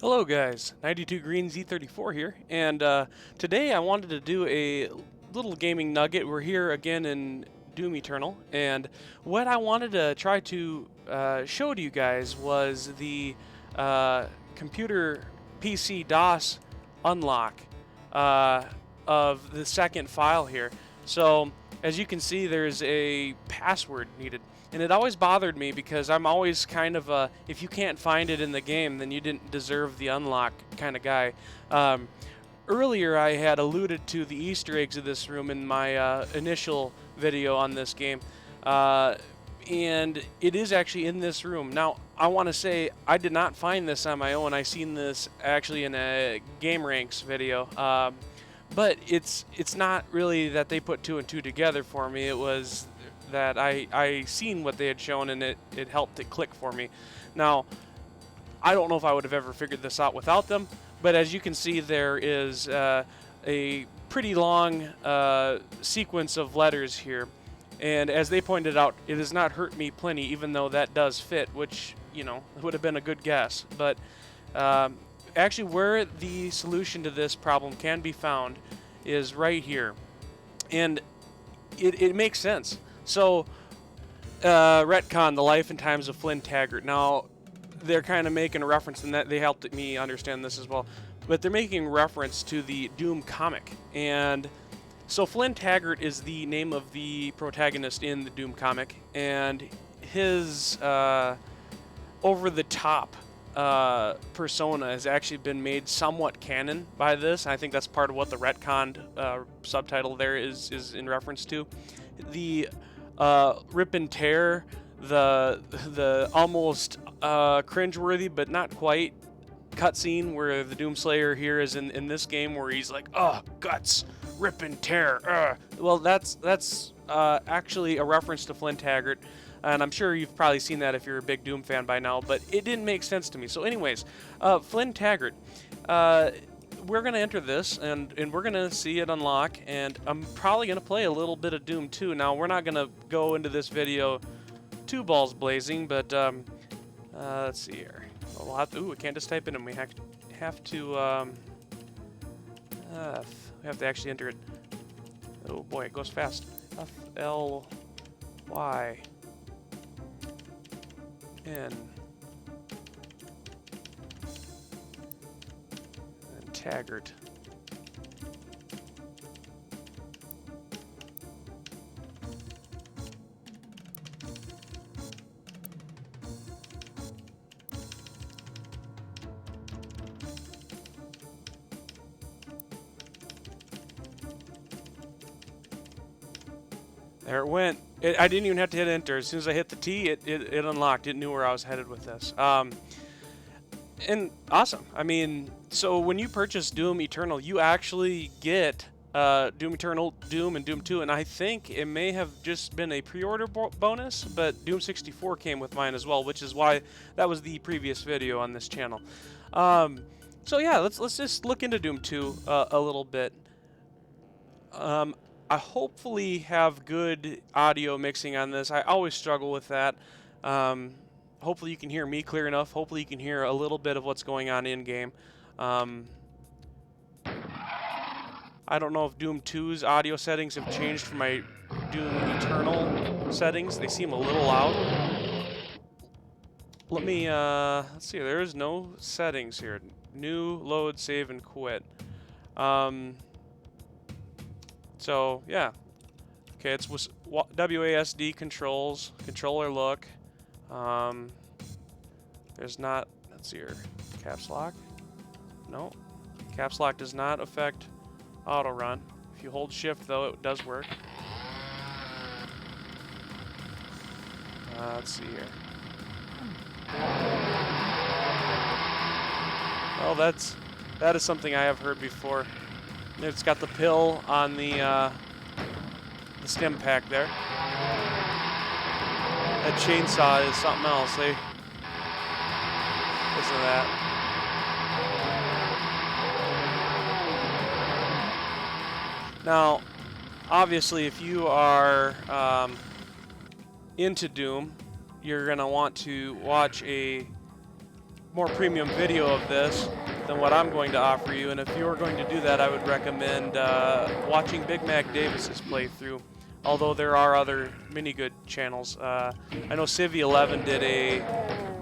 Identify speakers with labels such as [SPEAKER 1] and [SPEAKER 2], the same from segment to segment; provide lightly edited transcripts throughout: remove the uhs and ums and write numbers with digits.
[SPEAKER 1] Hello guys, 92 Green Z34 here, and today I wanted to do a little gaming nugget. We're here again in Doom Eternal, and what I wanted to try to show to you guys was the computer PC DOS unlock uh, of the second file here. So as you can see, there's a password needed. And it always bothered me because I'm always kind of a, if you can't find it in the game, then you didn't deserve the unlock kind of guy. Earlier, I had alluded to the Easter eggs of this room in my initial video on this game. And it is actually in this room. Now, I want to say I did not find this on my own. I seen this actually in a Game Ranks video. But it's not really that they put two and two together for me. It was that I seen what they had shown, and it helped it click for me. Now, I don't know if I would have ever figured this out without them, but as you can see, there is a pretty long sequence of letters here. And as they pointed out, it has not hurt me plenty, even though that does fit, which, you know, would have been a good guess. But actually, where the solution to this problem can be found is right here. And it makes sense. So, retcon, the life and times of Flynn Taggart. Now, they're kind of making a reference, and that they helped me understand this as well. But they're making reference to the Doom comic. And so Flynn Taggart is the name of the protagonist in the Doom comic. And his over-the-top persona has actually been made somewhat canon by this. I think that's part of what the retconned subtitle there is in reference to. The rip and tear, the almost cringeworthy but not quite cutscene where the Doomslayer here is in this game, where he's like, "Oh, guts, rip and tear." Well, that's actually a reference to Flynn Taggart, and I'm sure you've probably seen that if you're a big Doom fan by now. But it didn't make sense to me. So, anyways, Flynn Taggart. We're going to enter this, and we're going to see it unlock, and I'm probably going to play a little bit of Doom 2. Now, we're not going to go into this video too balls blazing, but let's see here. We'll have to, we can't just type in, and we have to actually enter it. Oh boy, it goes fast. F-L-Y-N. Taggart. There it went. I didn't even have to hit enter. As soon as I hit the T, it unlocked. It knew where I was headed with this. And awesome. I mean, so when you purchase Doom Eternal, you actually get Doom Eternal, Doom, and Doom 2, and I think it may have just been a pre-order bonus, but Doom 64 came with mine as well, which is why that was the previous video on this channel. So yeah, let's just look into Doom 2 a little bit. I hopefully have good audio mixing on this. I always struggle with that. Hopefully you can hear me clear enough. Hopefully you can hear a little bit of what's going on in-game. I don't know if Doom 2's audio settings have changed from my Doom Eternal settings. They seem a little loud. Let me, let's see, there is no settings here. New, load, save, and quit. So, yeah. Okay, it's WASD controls, controller look. There's not, let's see here, caps lock. No, caps lock does not affect auto run. If you hold shift though, it does work. Let's see here. Well, that is something I have heard before. It's got the pill on the stem pack there. That chainsaw is something else. Listen to that. Now, obviously, if you are into Doom, you're going to want to watch a more premium video of this than what I'm going to offer you. And if you're going to do that, I would recommend watching Big Mac Davis's playthrough. Although there are other mini-good channels. I know Civi11 did a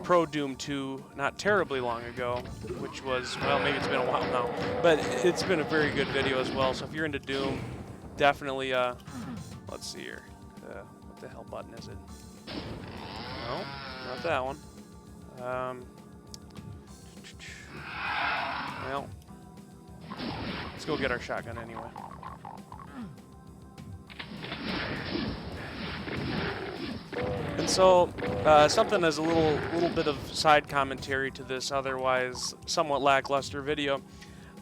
[SPEAKER 1] Pro Doom 2 not terribly long ago, which was, well, maybe it's been a while now, but it's been a very good video as well. So if you're into Doom, definitely, let's see here. What the hell button is it? No, not that one. Well, let's go get our shotgun anyway. And so, something as a little bit of side commentary to this otherwise somewhat lackluster video.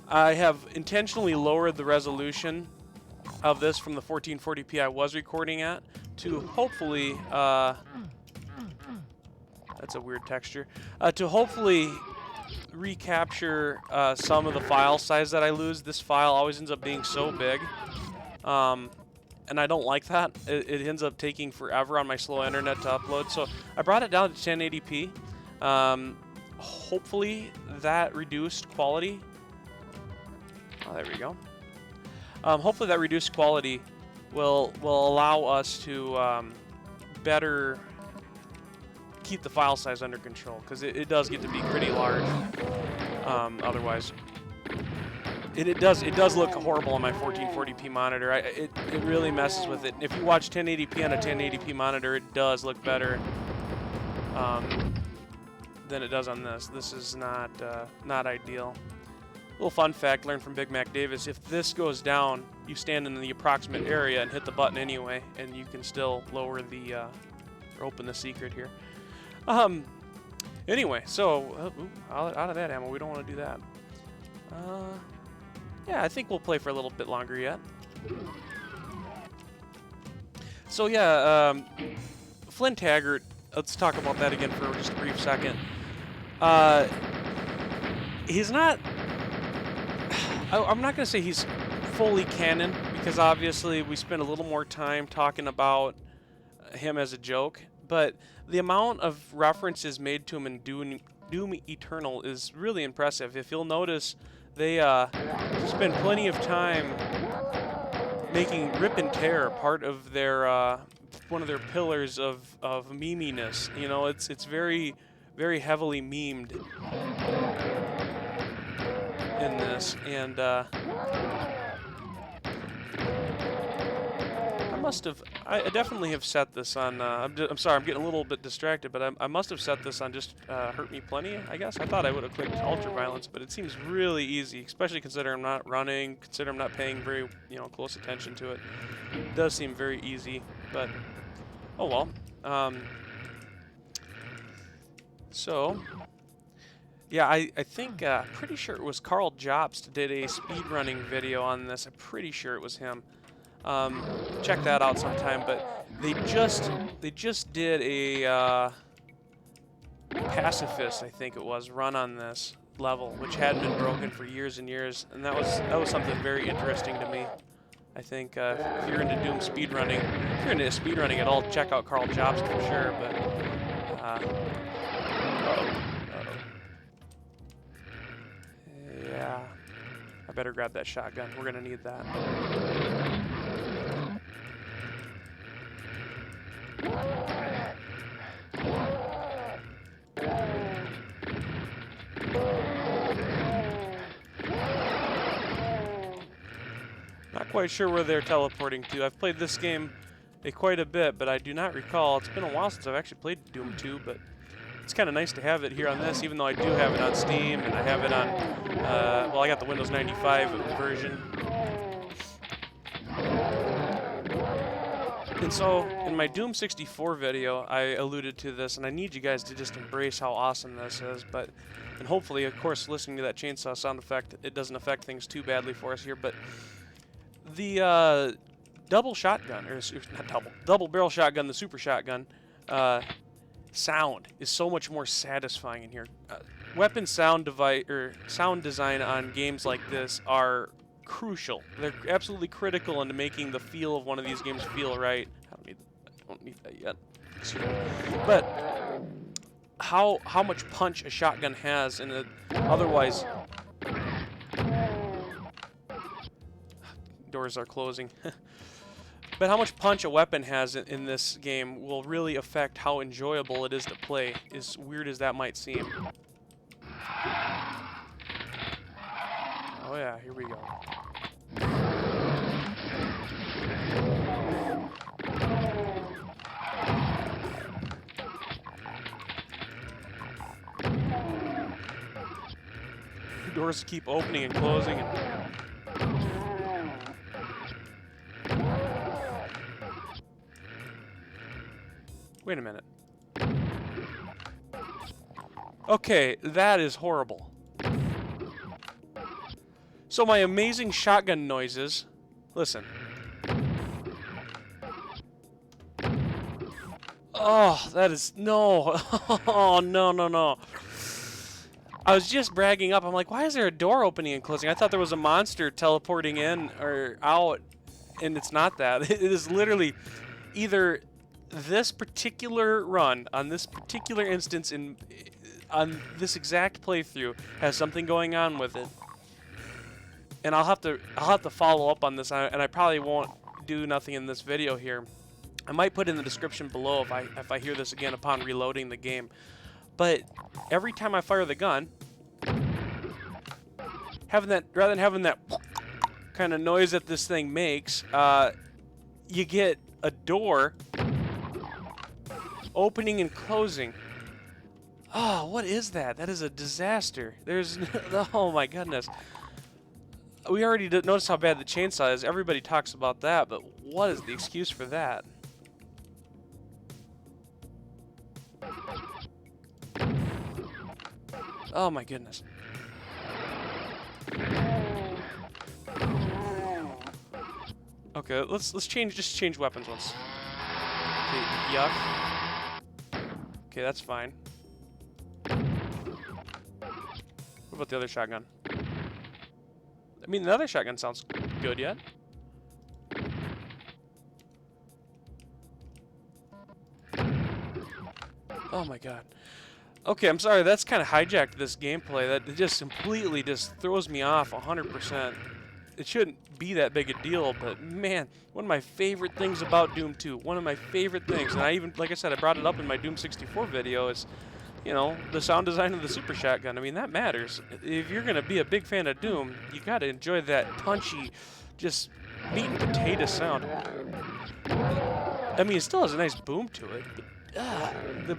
[SPEAKER 1] I have intentionally lowered the resolution of this from the 1440p I was recording at to hopefully, that's a weird texture, to hopefully recapture some of the file size that I lose. This file always ends up being so big. And I don't like that. It ends up taking forever on my slow internet to upload. So I brought it down to 1080p. Hopefully that reduced quality. Oh, there we go. Hopefully that reduced quality will allow us to better keep the file size under control, because it does get to be pretty large otherwise. It does look horrible on my 1440p monitor. It really messes with it. If you watch 1080p on a 1080p monitor, it does look better than it does on this. This is not ideal. Little fun fact learned from Big Mac Davis: if this goes down, you stand in the approximate area and hit the button anyway, and you can still lower the or open the secret here. Anyway, so out of that ammo, we don't want to do that. Yeah, I think we'll play for a little bit longer yet. So yeah, Flynn Taggart, let's talk about that again for just a brief second. He's not, I'm not going to say he's fully canon, because obviously we spent a little more time talking about him as a joke, but the amount of references made to him in Doom Eternal is really impressive. If you'll notice, they spend plenty of time making Rip and Tear part of their one of their pillars of meminess. You know, it's very, very heavily memed in this, and I definitely have set this on, I'm sorry, I'm getting a little bit distracted, but I must have set this on just Hurt Me Plenty, I guess. I thought I would have clicked Ultraviolence, but it seems really easy, especially considering I'm not running, consider I'm not paying very, close attention to it. It does seem very easy, but, oh well. So, yeah, I think, pretty sure it was Carl Jobst did a speedrunning video on this. I'm pretty sure it was him. Check that out sometime, but they just did a pacifist, I think it was, run on this level, which hadn't been broken for years and years, and that was something very interesting to me. I think if you're into Doom speedrunning, if you're into speedrunning at all, check out Carl Jobst for sure. But yeah, I better grab that shotgun. We're gonna need that. Not quite sure where they're teleporting to. I've played this game quite a bit, but I do not recall. It's been a while since I've actually played Doom 2, but it's kind of nice to have it here on this, even though I do have it on Steam, and I have it on, well, I got the Windows 95 version. And so, in my Doom 64 video, I alluded to this, and I need you guys to just embrace how awesome this is, and hopefully, of course, listening to that chainsaw sound effect, it doesn't affect things too badly for us here, but the double shotgun, or not double barrel shotgun, the super shotgun, sound is so much more satisfying in here. Weapon sound design on games like this are crucial. They're absolutely critical into making the feel of one of these games feel right. I don't need that yet. But how much punch a shotgun has in a otherwise. Doors are closing. But how much punch a weapon has in this game will really affect how enjoyable it is to play, as weird as that might seem. Oh yeah, here we go. Doors keep opening and closing. Wait a minute. Okay, that is horrible. So my amazing shotgun noises, listen. Oh, that is, no. Oh, no, no, no. I was just bragging up. I'm like, why is there a door opening and closing? I thought there was a monster teleporting in or out, and it's not that. It is literally either this particular run on this particular instance on this exact playthrough has something going on with it, and I'll have to follow up on this, and I probably won't do nothing in this video here. I might put in the description below if I hear this again upon reloading the game. But every time I fire the gun, having that rather than having that kind of noise that this thing makes, you get a door opening and closing. Oh, what is that? That is a disaster. There's oh my goodness. We already noticed how bad the chainsaw is. Everybody talks about that, but what is the excuse for that? Oh my goodness. Okay, let's just change weapons once. Okay, yuck. Okay, that's fine. What about the other shotgun? I mean, the other shotgun sounds good yet. Oh my god. Okay, I'm sorry, that's kind of hijacked this gameplay. That just completely just throws me off 100%. It shouldn't be that big a deal, but man, one of my favorite things about Doom 2, one of my favorite things, and I even, like I said, I brought it up in my Doom 64 video, is, you know, the sound design of the super shotgun. I mean, that matters. If you're going to be a big fan of Doom, you got to enjoy that punchy, just meat and potato sound. I mean, it still has a nice boom to it, but the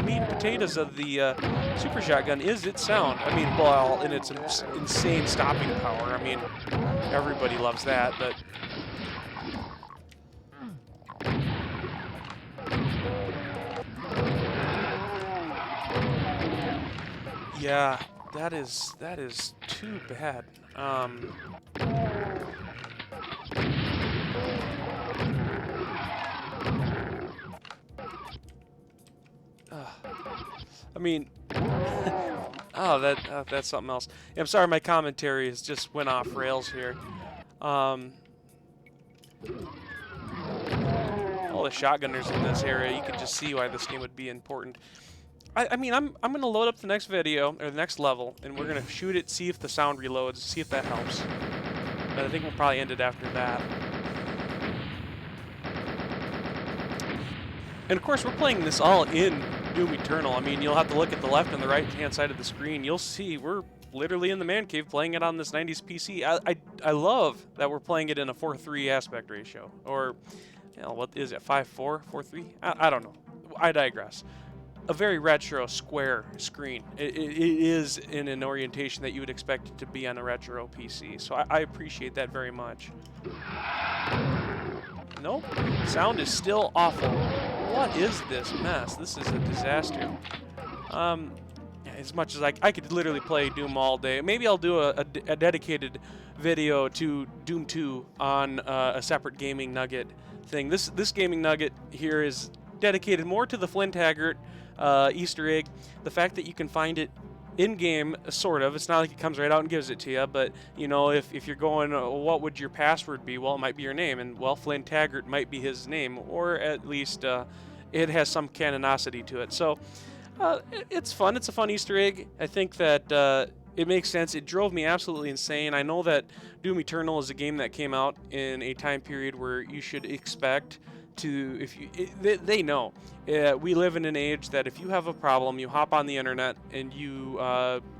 [SPEAKER 1] meat and potatoes of the super shotgun is its sound. I mean, well, and its insane stopping power. I mean, everybody loves that, but yeah, that is too bad. I mean, oh, that's something else. Yeah, I'm sorry, my commentary has just went off rails here. All the shotgunners in this area, you can just see why this game would be important. I mean, I'm gonna load up the next video or the next level, and we're gonna shoot it, see if the sound reloads, see if that helps. But I think we'll probably end it after that. And of course, we're playing this all in Doom Eternal. I mean, you'll have to look at the left and the right-hand side of the screen. You'll see we're literally in the man cave playing it on this 90s PC. I love that we're playing it in a 4:3 aspect ratio. Or, you know, what is it, 5:4, 4:3? I don't know. I digress. A very retro square screen. It is in an orientation that you would expect it to be on a retro PC. So I appreciate that very much. Nope. Sound is still awful. What is this mess? This is a disaster. As much as I could literally play Doom all day. Maybe I'll do a dedicated video to Doom 2 on a separate gaming nugget thing. This gaming nugget here is dedicated more to the Flint Taggart Easter egg. The fact that you can find it in-game, sort of. It's not like it comes right out and gives it to you, but, you know, if you're going, what would your password be? Well, it might be your name, and, well, Flint Taggart might be his name, or at least it has some canonicity to it. So, It's fun. It's a fun Easter egg. I think that it makes sense. It drove me absolutely insane. I know that Doom Eternal is a game that came out in a time period where you should expect to, if you, they know. We live in an age that if you have a problem, you hop on the internet and you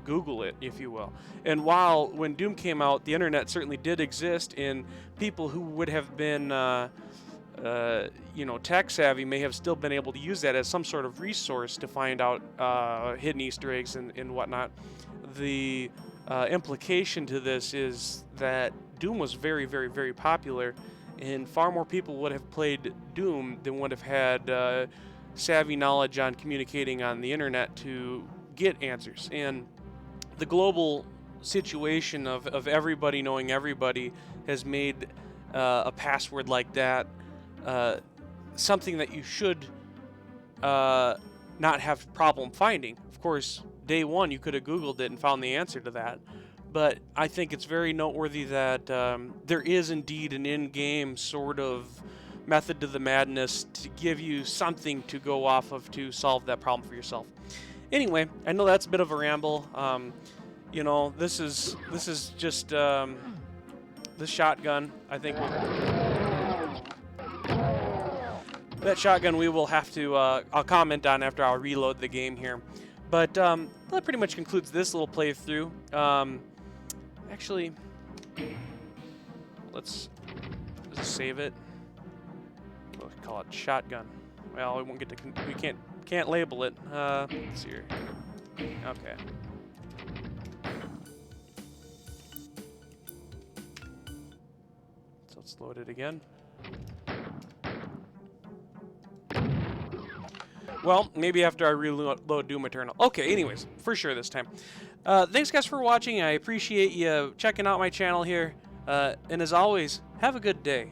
[SPEAKER 1] Google it, if you will. And while when Doom came out, the internet certainly did exist, and people who would have been tech savvy may have still been able to use that as some sort of resource to find out hidden Easter eggs and whatnot. The implication to this is that Doom was very, very, very popular, and far more people would have played Doom than would have had savvy knowledge on communicating on the internet to get answers. And the global situation of everybody knowing everybody has made a password like that something that you should not have problem finding. Of course, day one you could have Googled it and found the answer to that, but I think it's very noteworthy that there is indeed an in-game sort of method to the madness to give you something to go off of to solve that problem for yourself. Anyway, I know that's a bit of a ramble. This is just the shotgun. I think that shotgun we will have to, I'll comment on after I'll reload the game here. But that pretty much concludes this little playthrough. Actually, let's just save it. We'll call it shotgun. Well, we won't get to, we can't label it. Let's see here. Okay. So let's load it again. Well, maybe after I reload Doom Eternal. Okay, anyways, for sure this time. Thanks, guys, for watching. I appreciate you checking out my channel here. And as always, have a good day.